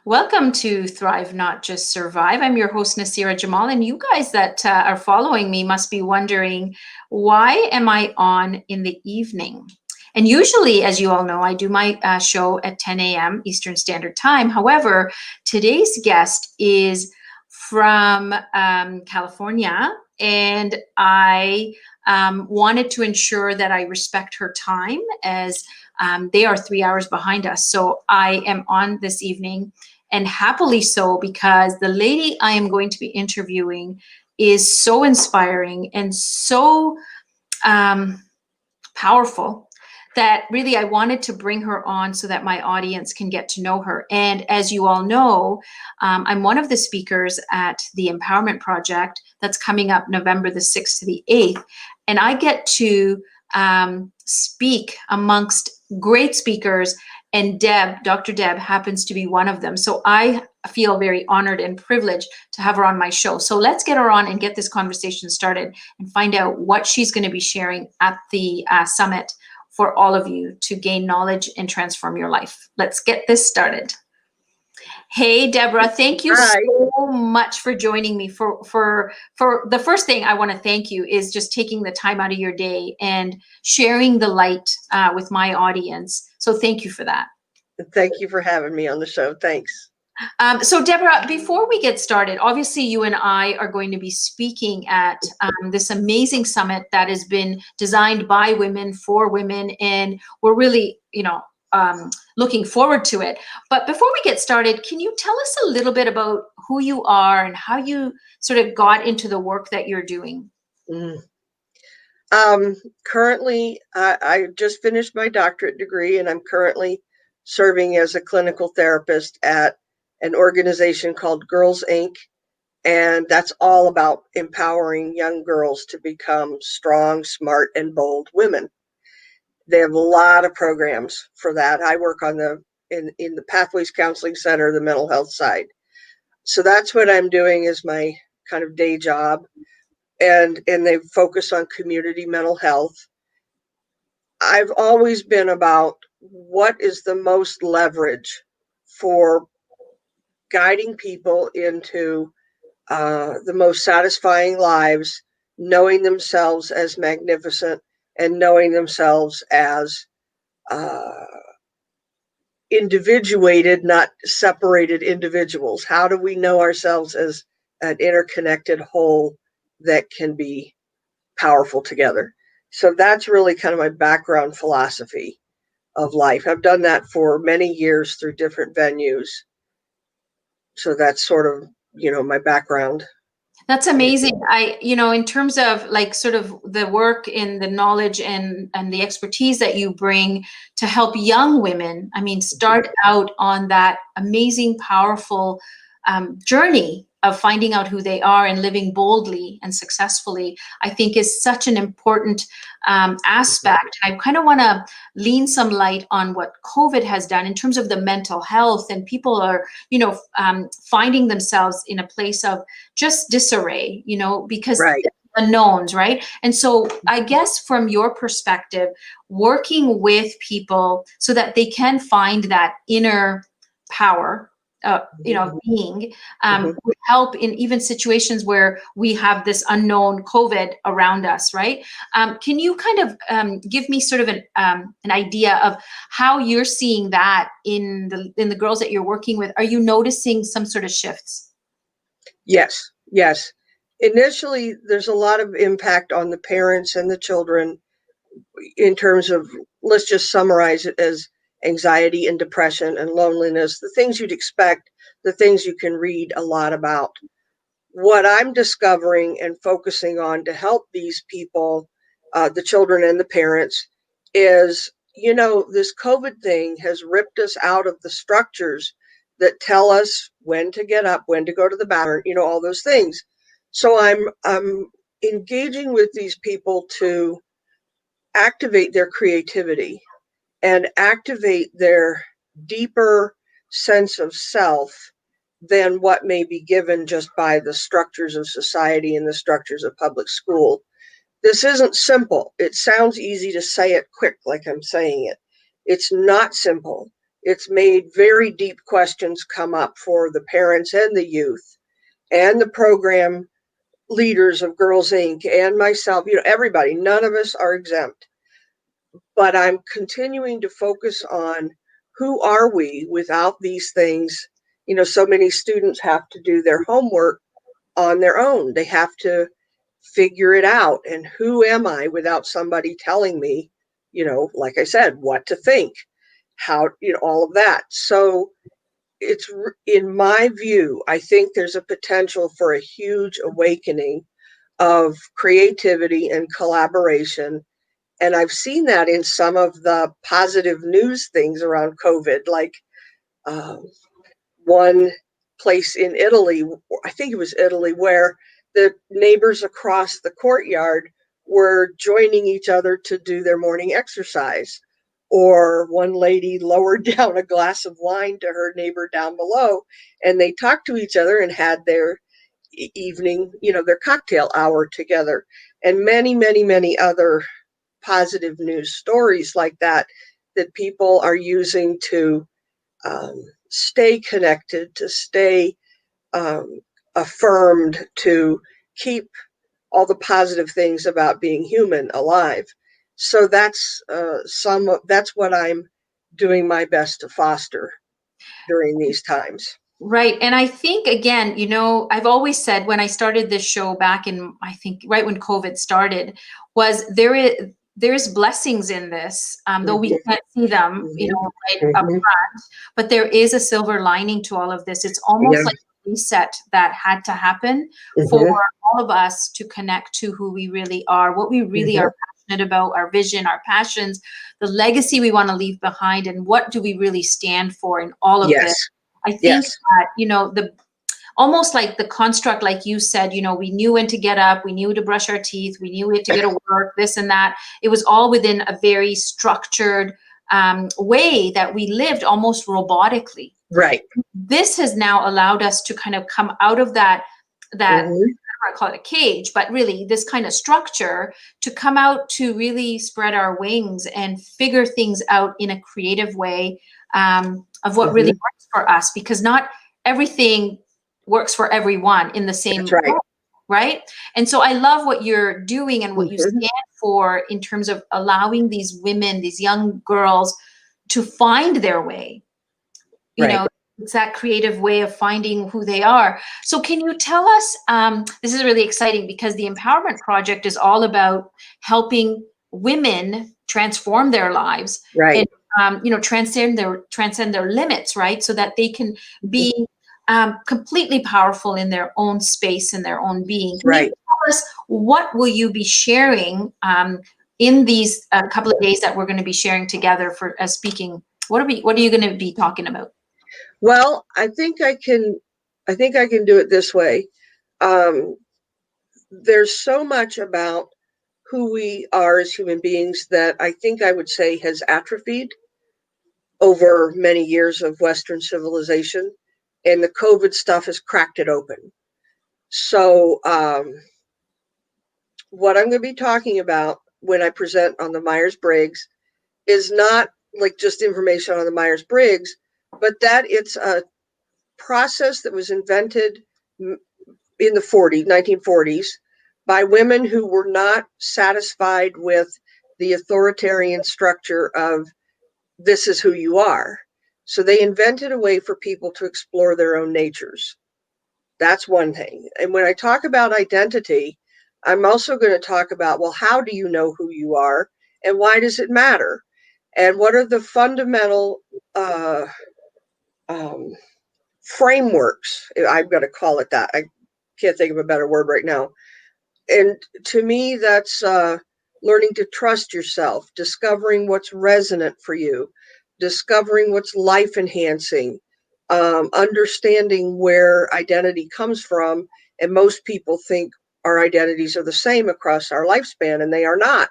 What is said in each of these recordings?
Welcome to Thrive, Not Just Survive. I'm your host, Nasira Jamal, and you guys that are following me must be wondering, why am I on in the evening? And usually, as you all know, I do my show at 10 a.m. Eastern Standard Time. However, today's guest is from California, and I wanted to ensure that I respect her time as they are 3 hours behind us. So I am on this evening, and happily so, because the lady I am going to be interviewing is so inspiring and so powerful that really I wanted to bring her on so that my audience can get to know her. And as you all know, I'm one of the speakers at the Empowerment Project that's coming up November the 6th to the 8th. And I get to speak amongst great speakers, and Dr. Deb happens to be one of them. So I feel very honored and privileged to have her on my show. So let's get her on and get this conversation started and find out what she's going to be sharing at the summit for all of you to gain knowledge and transform your life. Let's get this started. Hey, Deborah, thank you so much for joining me. For the first thing I want to thank you is just taking the time out of your day and sharing the light with my audience. So thank you for that. Thank you for having me on the show. Thanks. So Deborah, before we get started, obviously you and I are going to be speaking at this amazing summit that has been designed by women for women, and we're really, looking forward to it. But before we get started, can you tell us a little bit about who you are and how you sort of got into the work that you're doing? Currently, I just finished my doctorate degree, and I'm currently serving as a clinical therapist at an organization called Girls Inc. And that's all about empowering young girls to become strong, smart, and bold women. They have a lot of programs for that. I work on in the Pathways Counseling Center, the mental health side. So that's what I'm doing is my kind of day job. And they focus on community mental health. I've always been about what is the most leverage for guiding people into the most satisfying lives, knowing themselves as magnificent and knowing themselves as individuated, not separated individuals. How do we know ourselves as an interconnected whole that can be powerful together? So that's really kind of my background philosophy of life. I've done that for many years through different venues. So that's sort of, my background. That's amazing. In terms of like sort of the work and the knowledge and the expertise that you bring to help young women, start out on that amazing, powerful journey of finding out who they are and living boldly and successfully, I think is such an important aspect. I kind of want to lean some light on what COVID has done in terms of the mental health, and people are, finding themselves in a place of just disarray, because right. Unknowns, right? And so I guess from your perspective, working with people so that they can find that inner power, being would help in even situations where we have this unknown COVID around us, right? Can you kind of give me sort of an idea of how you're seeing that in the girls that you're working with? Are you noticing some sort of shifts? Yes. Initially, there's a lot of impact on the parents and the children in terms of, let's just summarize it as anxiety and depression and loneliness, the things you'd expect, the things you can read a lot about. What I'm discovering and focusing on to help these people, the children and the parents, is, this COVID thing has ripped us out of the structures that tell us when to get up, when to go to the bathroom, all those things. So I'm engaging with these people to activate their creativity and activate their deeper sense of self than what may be given just by the structures of society and the structures of public school. This isn't simple. It sounds easy to say it quick, like I'm saying it. It's not simple. It's made very deep questions come up for the parents and the youth and the program leaders of Girls Inc. and myself, everybody. None of us are exempt. But I'm continuing to focus on who are we without these things. So many students have to do their homework on their own. They have to figure it out. And who am I without somebody telling me, like I said, what to think, how, all of that. So it's, in my view, I think there's a potential for a huge awakening of creativity and collaboration. And I've seen that in some of the positive news things around COVID, like one place in Italy, I think it was Italy, where the neighbors across the courtyard were joining each other to do their morning exercise. Or one lady lowered down a glass of wine to her neighbor down below, and they talked to each other and had their evening, their cocktail hour together. And many, many, many other positive news stories like that people are using to stay connected, to stay affirmed, to keep all the positive things about being human alive. So that's what I'm doing my best to foster during these times. Right. And I think, again, I've always said when I started this show back in, I think, right when COVID started, was there's blessings in this, though we can't see them, right up front, but there is a silver lining to all of this. It's almost like a reset that had to happen for all of us to connect to who we really are, what we really are passionate about, our vision, our passions, the legacy we want to leave behind, and what do we really stand for in all of this. I think that, the almost like the construct, like you said, we knew when to get up, we knew to brush our teeth, we knew we had to go to work, this and that. It was all within a very structured way that we lived almost robotically. Right. This has now allowed us to kind of come out of that I don't want to call it a cage, but really this kind of structure, to come out to really spread our wings and figure things out in a creative way of what really works for us, because not everything works for everyone in the same way, right? And so I love what you're doing and what you stand for in terms of allowing these women, these young girls, to find their way. It's that creative way of finding who they are. So can you tell us, this is really exciting because the Empowerment Project is all about helping women transform their lives, and transcend their limits, right? So that they can be completely powerful in their own space and their own being. Can you tell us, what will you be sharing in these couple of days that we're going to be sharing together for speaking? What are you going to be talking about? Well, I think I can do it this way. There's so much about who we are as human beings that I think I would say has atrophied over many years of Western civilization, and the COVID stuff has cracked it open. So what I'm going to be talking about when I present on the Myers-Briggs is not like just information on the Myers-Briggs, but that it's a process that was invented in the 1940s by women who were not satisfied with the authoritarian structure of this is who you are. So they invented a way for people to explore their own natures. That's one thing. And when I talk about identity, I'm also going to talk about, well, how do you know who you are and why does it matter? And what are the fundamental frameworks? I'm going to call it that. I can't think of a better word right now. And to me, that's learning to trust yourself, discovering what's resonant for you, discovering what's life enhancing, understanding where identity comes from. And most people think our identities are the same across our lifespan, and they are not.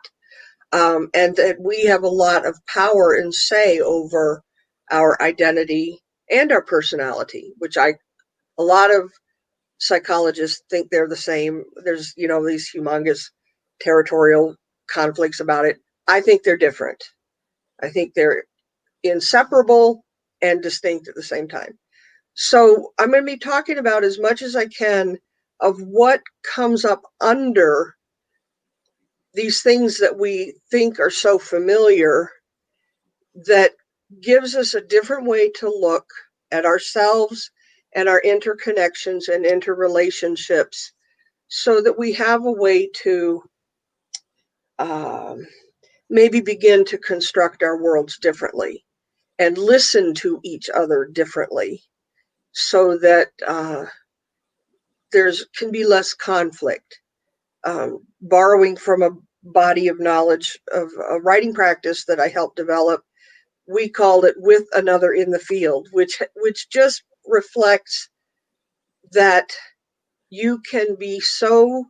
And that we have a lot of power and say over our identity and our personality, which a lot of psychologists think they're the same. There's, these humongous territorial conflicts about it. I think they're different. I think they're inseparable, and distinct at the same time. So I'm going to be talking about as much as I can of what comes up under these things that we think are so familiar, that gives us a different way to look at ourselves and our interconnections and interrelationships, so that we have a way to maybe begin to construct our worlds differently and listen to each other differently, so that there's can be less conflict. Borrowing from a body of knowledge of a writing practice that I helped develop, we called it With Another in the Field, which just reflects that you can be so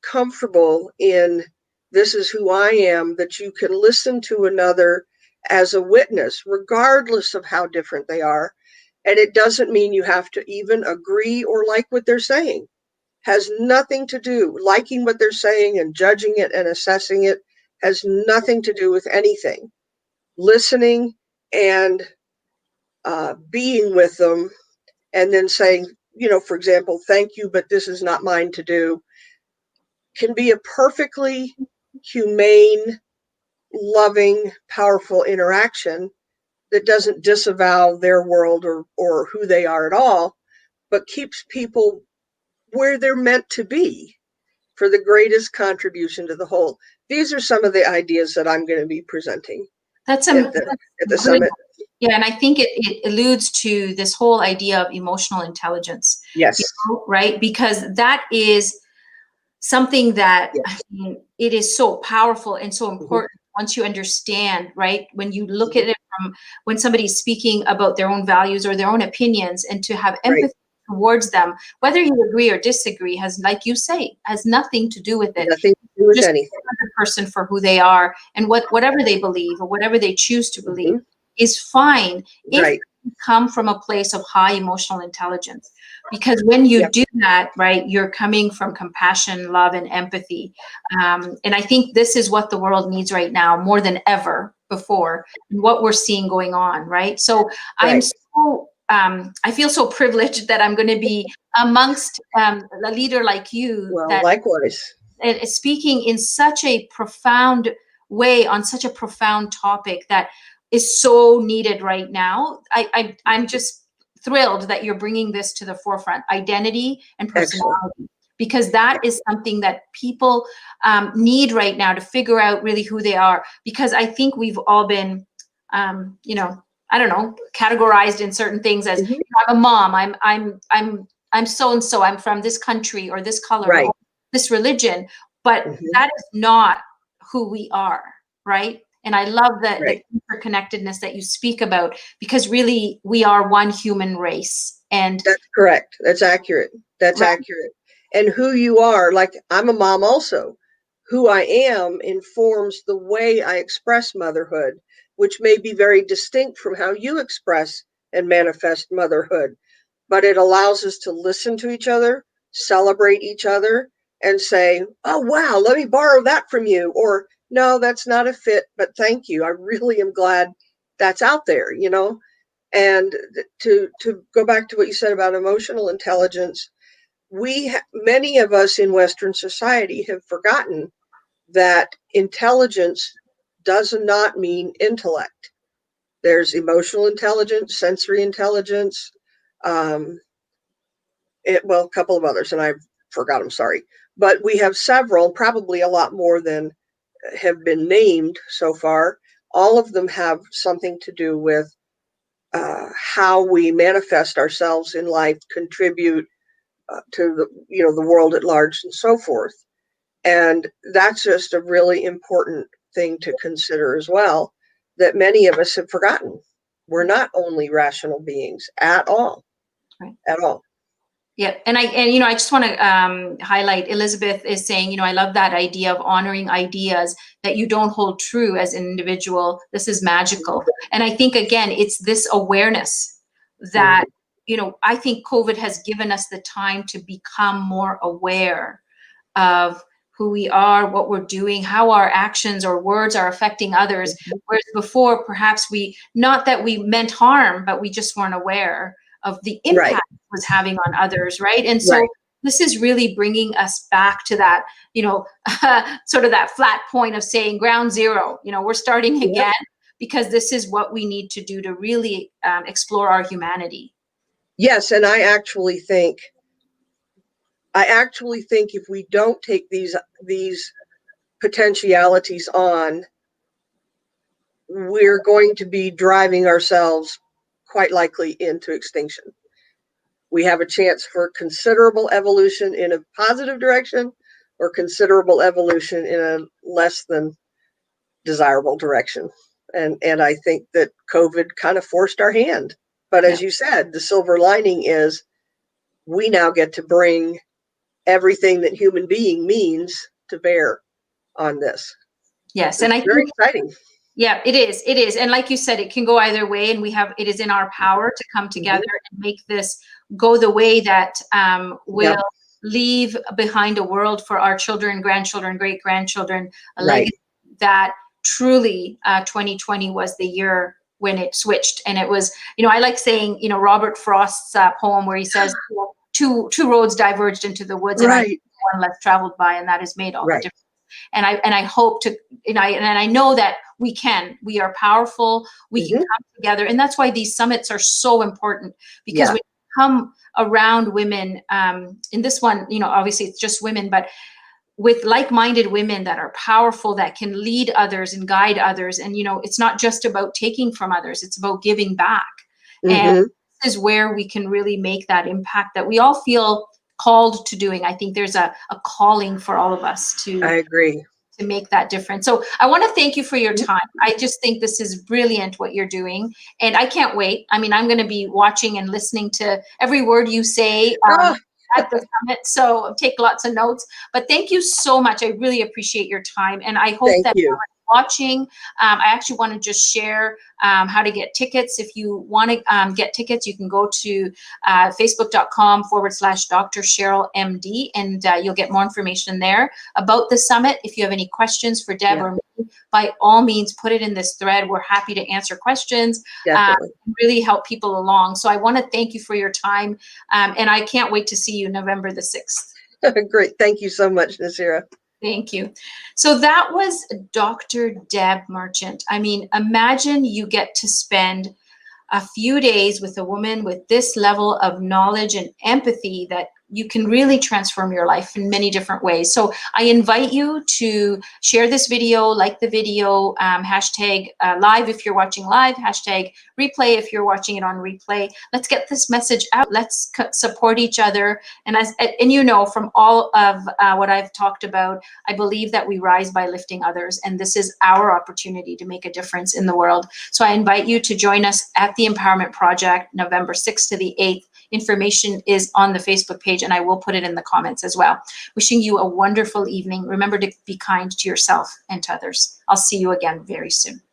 comfortable in this is who I am, that you can listen to another as a witness, regardless of how different they are. And it doesn't mean you have to even agree or like what they're saying. Has nothing to do, liking what they're saying and judging it and assessing it has nothing to do with anything. Listening and being with them, and then saying, for example, thank you, but this is not mine to do, can be a perfectly humane, loving, powerful interaction that doesn't disavow their world or who they are at all, but keeps people where they're meant to be for the greatest contribution to the whole. These are some of the ideas that I'm going to be presenting That's at the summit. Yeah, and I think it alludes to this whole idea of emotional intelligence. Yes. Right? Because that is something that, Yes. I mean, it is so powerful and so important once you understand, right? When you look at it from when somebody's speaking about their own values or their own opinions, and to have empathy towards them, whether you agree or disagree, has, like you say, has nothing to do with it. Nothing to do with just anything. The person for who they are, and whatever they believe or whatever they choose to believe is fine if you come from a place of high emotional intelligence. Because when you do that, right, you're coming from compassion, love, and empathy. And I think this is what the world needs right now more than ever before, and what we're seeing going on, right? So I'm so, I feel so privileged that I'm going to be amongst a leader like you. Well, that likewise. Is speaking in such a profound way on such a profound topic that is so needed right now. I'm just thrilled that you're bringing this to the forefront, identity and personality, because that is something that people need right now to figure out really who they are. Because I think we've all been, I don't know, categorized in certain things as I'm a mom, I'm so and so, I'm from this country or this color or this religion, but that is not who we are, right? And I love the interconnectedness that you speak about, because really we are one human race. And that's correct. That's accurate. That's accurate. And who you are, like I'm a mom also. Who I am informs the way I express motherhood, which may be very distinct from how you express and manifest motherhood. But it allows us to listen to each other, celebrate each other, and say, oh, wow, let me borrow that from you. Or, no, that's not a fit, but thank you. I really am glad that's out there, And to go back to what you said about emotional intelligence, many of us in Western society have forgotten that intelligence does not mean intellect. There's emotional intelligence, sensory intelligence, a couple of others, and I forgot them, sorry. But we have several, probably a lot more than have been named so far. All of them have something to do with how we manifest ourselves in life, contribute to the world at large, and so forth. And that's just a really important thing to consider as well, that many of us have forgotten. We're not only rational beings at all, at all. Yeah, and I just want to highlight, Elizabeth is saying, I love that idea of honoring ideas that you don't hold true as an individual. This is magical. And I think, again, it's this awareness that, I think COVID has given us the time to become more aware of who we are, what we're doing, how our actions or words are affecting others. Whereas before, perhaps not that we meant harm, but we just weren't aware of the impact it was having on others, right? And so this is really bringing us back to that, sort of that flat point of saying ground zero, we're starting again, because this is what we need to do to really explore our humanity. Yes, and I actually think if we don't take these potentialities on, we're going to be driving ourselves quite likely into extinction. We have a chance for considerable evolution in a positive direction or considerable evolution in a less than desirable direction. And I think that COVID kind of forced our hand. But as you said, the silver lining is we now get to bring everything that human being means to bear on this. Yes, it's and I very think exciting. Yeah, it is. It is. And like you said, it can go either way. And it is in our power to come together and make this go the way that will leave behind a world for our children, grandchildren, great-grandchildren, a legacy that truly 2020 was the year when it switched. And it was, I like saying, Robert Frost's poem where he says, two roads diverged into the woods and one less traveled by, and that has made all the difference. And I hope to, and I know that we are powerful, we can come together. And that's why these summits are so important, because when you come around women, in this one, obviously it's just women, but with like-minded women that are powerful, that can lead others and guide others. And, it's not just about taking from others, it's about giving back. And this is where we can really make that impact that we all feel called to doing. I think there's a calling for all of us to make that difference. So I want to thank you for your time. I just think this is brilliant what you're doing, and I can't wait. I mean, I'm going to be watching and listening to every word you say at the summit, so take lots of notes. But thank you so much. I really appreciate your time, and I hope that whoever's watching, I actually want to just share how to get tickets. If you want to get tickets, you can go to facebook.com/Dr. Cheryl MD, and you'll get more information there about the summit. If you have any questions for Deb or me, by all means, put it in this thread. We're happy to answer questions, really help people along. So I want to thank you for your time, and I can't wait to see you November the 6th. Great. Thank you so much, Nasira. Thank you. So that was Dr. Deb Marchant. I mean, imagine you get to spend a few days with a woman with this level of knowledge and empathy that you can really transform your life in many different ways. So I invite you to share this video, like the video, hashtag live if you're watching live, hashtag replay if you're watching it on replay. Let's get this message out. Let's support each other. And from all of what I've talked about, I believe that we rise by lifting others. And this is our opportunity to make a difference in the world. So I invite you to join us at the Empowerment Project, November 6th to the 8th. Information is on the Facebook page, and I will put it in the comments as well. Wishing you a wonderful evening. Remember to be kind to yourself and to others. I'll see you again very soon.